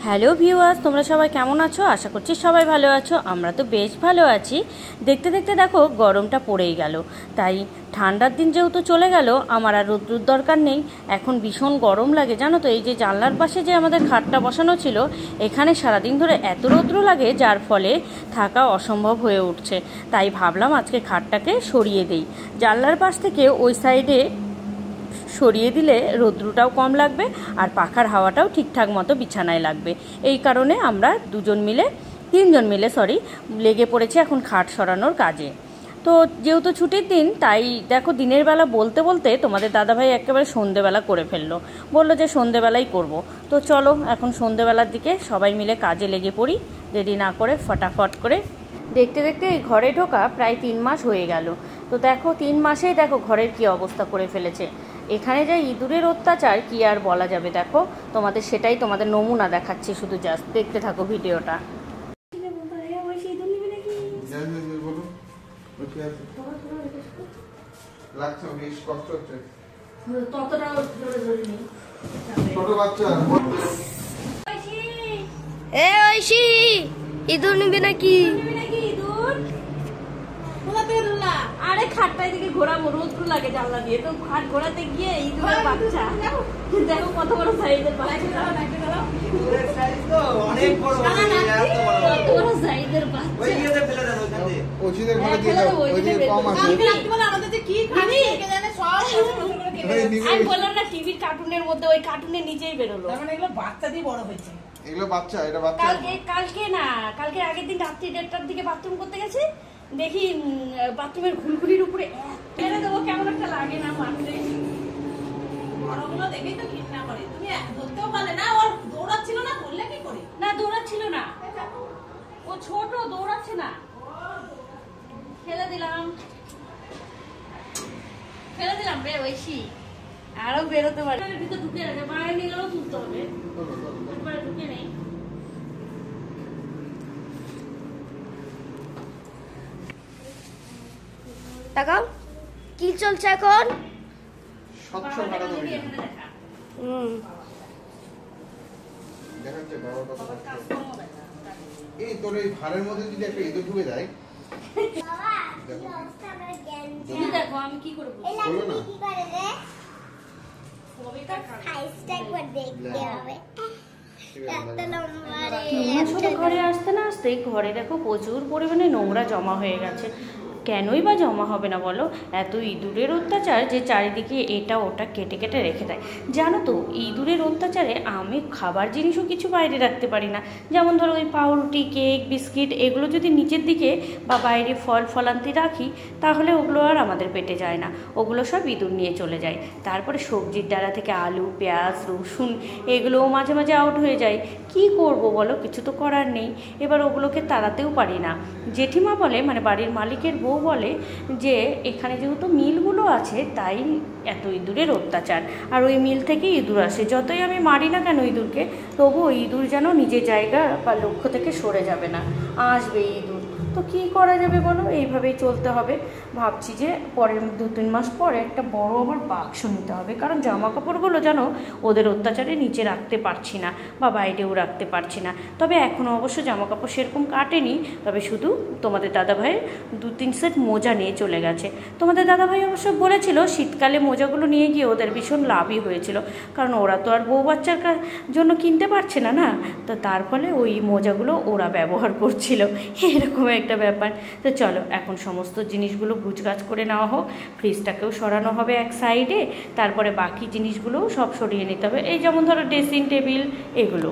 Hello viewers, তোমরা সবাই কেমন আছো? আশা করছি সবাই ভালো আছো। আমরা তো বেশ ভালো আছি। দেখতে দেখতে দেখো গরমটা পড়েই গেল। তাই ঠান্ডার দিন যেহেতু চলে গেল, আমার আর রোদ্রুর দরকার নেই। এখন ভীষণ গরম লাগে জানো তো। এই যে জানলার পাশে যে আমাদের খাটটা বসানো ছিল, এখানে সারাদিন ধরে এত রৌদ্র লাগে যার ফলে থাকা অসম্ভব হয়ে উঠছে। তাই ভাবলাম আজকে খাটটাকে সরিয়ে দেই। জানলার পাশ থেকে ওই সাইডে সরিয়ে দিলে রৌদ্রটাও কম লাগবে আর পাখার হাওয়াটাও ঠিকঠাক মতো বিছানায় লাগবে। এই কারণে আমরা তিনজন মিলে লেগে পড়েছি এখন খাট সরানোর কাজে। তো যেহেতু ছুটির দিন, তাই দেখো দিনের বেলা বলতে বলতে তোমাদের দাদাভাই একেবারে সন্ধেবেলা করে ফেললো। বললো যে সন্ধেবেলাই করব। তো চলো এখন সন্ধেবেলার দিকে সবাই মিলে কাজে লেগে পড়ি, দেরি না করে ফটাফট করে। দেখতে দেখতে এই ঘরে ঢোকা প্রায় 3 মাস হয়ে গেল। তো দেখো 3 মাসেই দেখো ঘরের কি অবস্থা করে ফেলেছে। এখানে যা ইঁদুরের অত্যাচার কি আর বলা যাবে। দেখো তোমাদের নমুনা দেখাচ্ছি, শুধু জাস্ট দেখতে থাকো ভিডিওটা। ইঁদুর নিবি নাকি? আরে খাটটাই দিকে ঘোরাবো, রোদ্র লাগে জানলা দিয়ে, তো খাট ঘোরাতে গিয়ে ইঁদুরের বাচ্চা দেখো কত বড় সাইজের বাচ্চা। বললাম না টিভির কার্টুনের মধ্যে, ওই কার্টুনের নিচেই বেরোলো। বাচ্চা দিয়ে বড় হয়েছে এগুলো বাচ্চা। এটা বাচ্চা। কালকে আগের দিন রাত্রি 1:30টার দিকে বাথরুম করতে গেছি, দেখি বাথরুমের ঘুলঘুলির উপরে ফেলে দেবো, কেমন একটা লাগে না মারতে। বড়গুলো দেখেই তো ঘৃণা করে। তুমি ধরতেও পারলে না। ওর দৌড়াচ্ছিল না, বললে কি করে? না দৌড়াচ্ছিল না, ও ছোট, দৌড়াচ্ছে না। ফেলে দিলাম রে ঐশী, আরো বেরোতে পারে। ভিতরে ঢুকে রাখে, বাইরে নিয়ে গেলেও তুলতে হবে, ঢুকে নেই। তাকাও কি চলছে এখন? স্বচ্ছ ভারত অভিযান দেখাচ্ছে বাবার কথা। এই তোর এই ভাড়ের মধ্যে যদি একটা ইঁদুর ঢুকে যায়, দেখো আমি কি করবো। ঘরে আসতে না আসতে ঘরে দেখো প্রচুর পরিমাণে নোংরা জমা হয়ে গেছে। কেনই বা জমা হবে না বলো? এত ইঁদুরের অত্যাচার যে চারিদিকে এটা ওটা কেটে কেটে রেখে দেয়। জানো তো ইঁদুরের অত্যাচারে আমি খাবার জিনিসও কিছু বাইরে রাখতে পারি না। যেমন ধরো ওই পাউরুটি, কেক, বিস্কিট এগুলো যদি নিচের দিকে বা বাইরে ফলান্তি রাখি, তাহলে ওগুলো আর আমাদের পেটে যায় না, ওগুলো সব ইঁদুর নিয়ে চলে যায়। তারপরে সবজির ডালা থেকে আলু, পেঁয়াজ, রসুন এগুলোও মাঝে মাঝে আউট হয়ে যায়। কি করব বলো? কিছু তো করার নেই। এবার ওগুলোকে তাড়াতেও পারি না। জেঠিমা বলে, মানে বাড়ির মালিকের বউ বলে যে এখানে যেহেতু মিলগুলো আছে তাই এত ইঁদুরের অত্যাচার, আর ওই মিল থেকে ইঁদুর আসে। যতই আমি মারি না কেন ইঁদুরকে, তবুও ইঁদুর যেন নিজের জায়গা বা লক্ষ্য থেকে সরে যাবে না, আসবে ইঁদুর। তো কী করা যাবে বলো? এইভাবেই চলতে হবে। ভাবছি যে পরের 2-3 মাস পরে একটা বড় আবার বাক্স নিতে হবে, কারণ জামা কাপড়গুলো যেন ওদের অত্যাচারে নিচে রাখতে পারছি না বা বাইরেও রাখতে পারছি না। তবে এখনও অবশ্য জামা কাপড় সেরকম কাটেনি, তবে শুধু তোমাদের দাদাভাইয়ের 2-3 সেট মোজা নিয়ে চলে গেছে। তোমাদের দাদাভাই অবশ্য বলেছিল শীতকালে মোজাগুলো নিয়ে গিয়ে ওদের ভীষণ লাভই হয়েছিল, কারণ ওরা তো আর বউ বাচ্চার জন্য কিনতে পারছে না না, তো তার ফলে ওই মোজাগুলো ওরা ব্যবহার করছিল, এরকম একটা ব্যাপার। তো চলো এখন সমস্ত জিনিসগুলো গুছগাছ করে নেওয়া হোক। ফ্রিজটাকেও সরানো হবে এক সাইডে, তারপরে বাকি জিনিসগুলোও সব সরিয়ে নিতে হবে। এই যেমন ধরো ড্রেসিং টেবিল এগুলো।